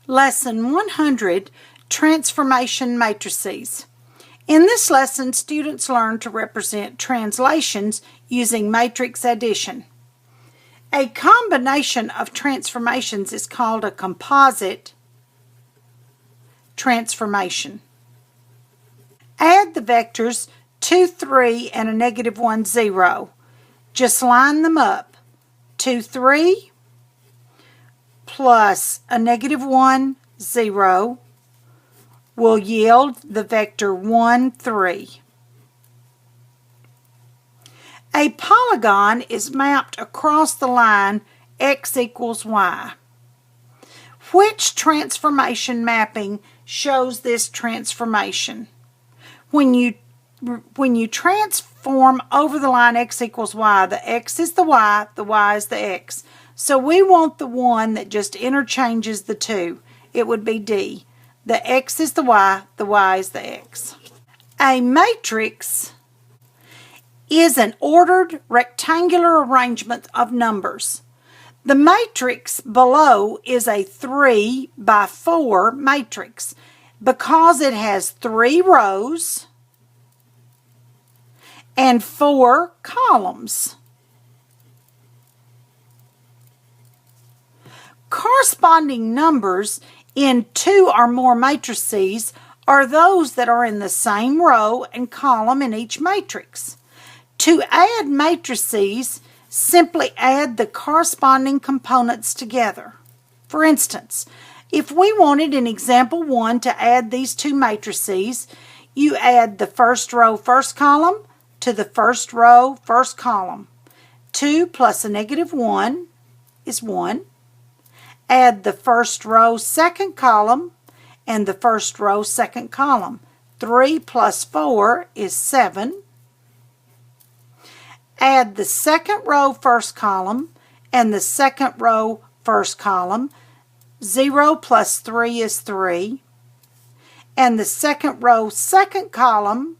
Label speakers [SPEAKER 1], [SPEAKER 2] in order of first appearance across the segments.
[SPEAKER 1] Lesson 100, Transformation Matrices. In this lesson, students learn to represent translations using matrix addition. A combination of transformations is called a composite transformation. Add the vectors 2, 3, and a -1, 0. Just line them up. 2, 3 plus a -1, 0 will yield the vector 1, 3. A polygon is mapped across the line x equals y. Which transformation mapping shows this transformation? When you transform over the line x equals y, the x is the y is the x. So we want the one that just interchanges the two. It would be D. The x is the y is the x. A matrix is an ordered rectangular arrangement of numbers. The matrix below is a 3 by 4 matrix because it has 3 rows and 4 columns. Corresponding numbers in 2 or more matrices are those that are in the same row and column in each matrix. To add matrices, simply add the corresponding components together. For instance, if we wanted in example 1 to add these 2 matrices, you add the first row, first column to the first row, first column. 2 plus a -1 is 1. Add the first row, second column, and the first row, second column. 3 plus 4 is 7. Add the second row, first column, and the second row, first column. 0 plus 3 is 3. And the second row, second column,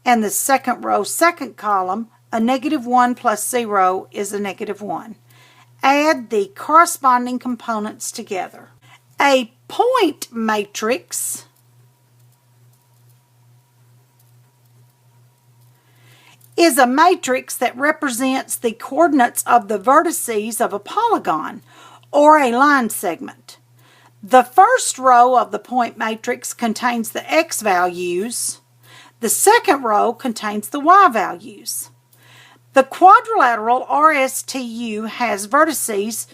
[SPEAKER 1] and the second row, second column, a -1 plus 0 is a -1. Add the corresponding components together. A point matrix is a matrix that represents the coordinates of the vertices of a polygon or a line segment. The first row of the point matrix contains the x values. The second row contains the y values. The quadrilateral RSTU has vertices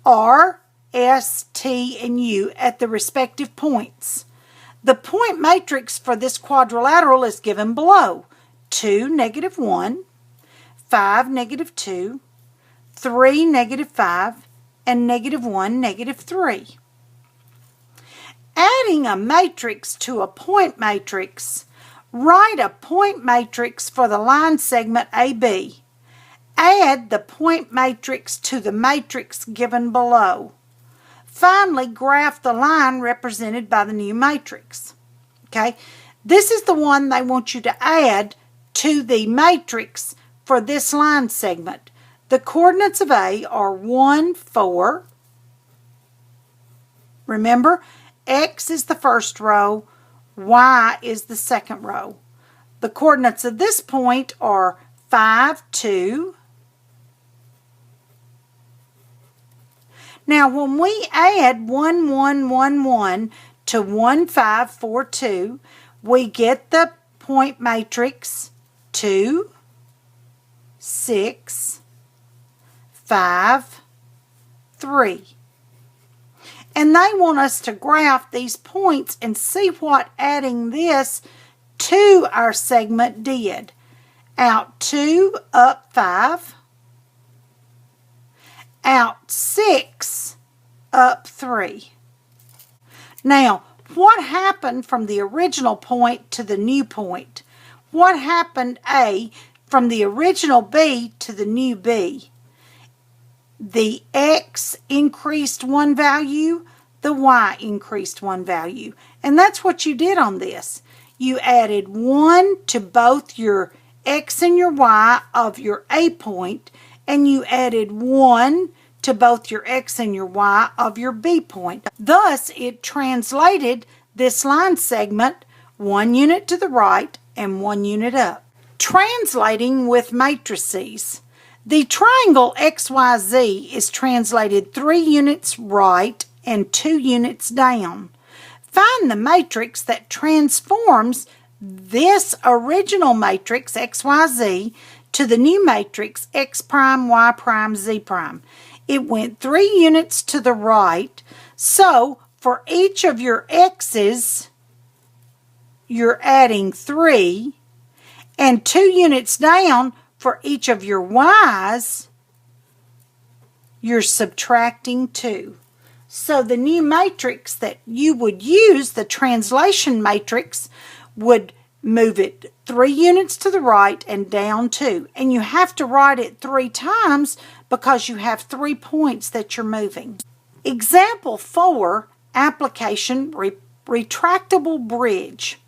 [SPEAKER 1] R, S, T, and U at the respective points. The point matrix for this quadrilateral is given below: 2, -1, 5, -2, 3, -5, and -1, -3. Adding a matrix to a point matrix, write a point matrix for the line segment AB. Add the point matrix to the matrix given below. Finally, graph the line represented by the new matrix. Okay, this is the one they want you to add to the matrix for this line segment. The coordinates of A are 1, 4. Remember, X is the first row, Y is the second row. The coordinates of this point are 5, 2. Now, when we add 1, 1, 1, 1 to 1, 5, 4, 2, we get the point matrix 2, 6, 5, 3. And they want us to graph these points and see what adding this to our segment did. Out 2, up 5. Out 6, up 3. Now, what happened from the original point to the new point? What happened, A, from the original B to the new B? The X increased 1 value, the Y increased 1 value. And that's what you did on this. You added 1 to both your X and your Y of your A point, and you added 1 to both your X and your Y of your B point. Thus, it translated this line segment 1 unit to the right and 1 unit up. Translating with matrices. The triangle XYZ is translated 3 units right and 2 units down. Find the matrix that transforms this original matrix XYZ to the new matrix X prime, Y prime, Z prime. It went 3 units to the right, so for each of your X's, you're adding 3, and 2 units down for each of your Y's, you're subtracting 2. So the new matrix that you would use, the translation matrix, would move it 3 units to the right and down 2. And you have to write it 3 times because you have 3 points that you're moving. Example 4, application retractable bridge.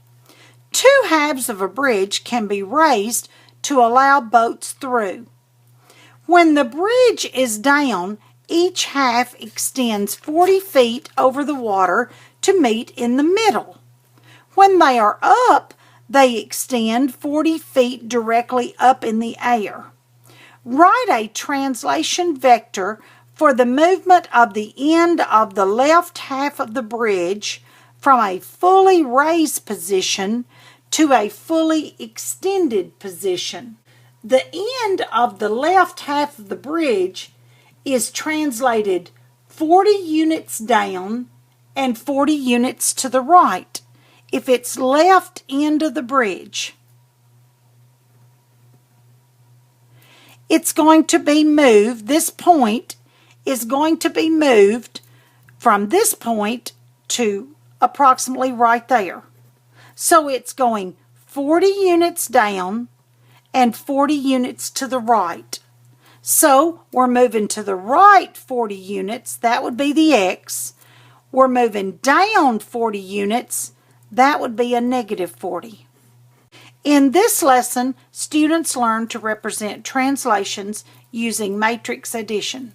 [SPEAKER 1] 2 halves of a bridge can be raised to allow boats through. When the bridge is down, each half extends 40 feet over the water to meet in the middle. When they are up, they extend 40 feet directly up in the air. Write a translation vector for the movement of the end of the left half of the bridge from a fully raised position to a fully extended position. The end of the left half of the bridge is translated 40 units down and 40 units to the right if it's left end of the bridge. It's going to be moved, this point is going to be moved from this point to approximately right there. So it's going 40 units down and 40 units to the right. So we're moving to the right 40 units, that would be the X. We're moving down 40 units, that would be a negative 40. In this lesson, students learn to represent translations using matrix addition.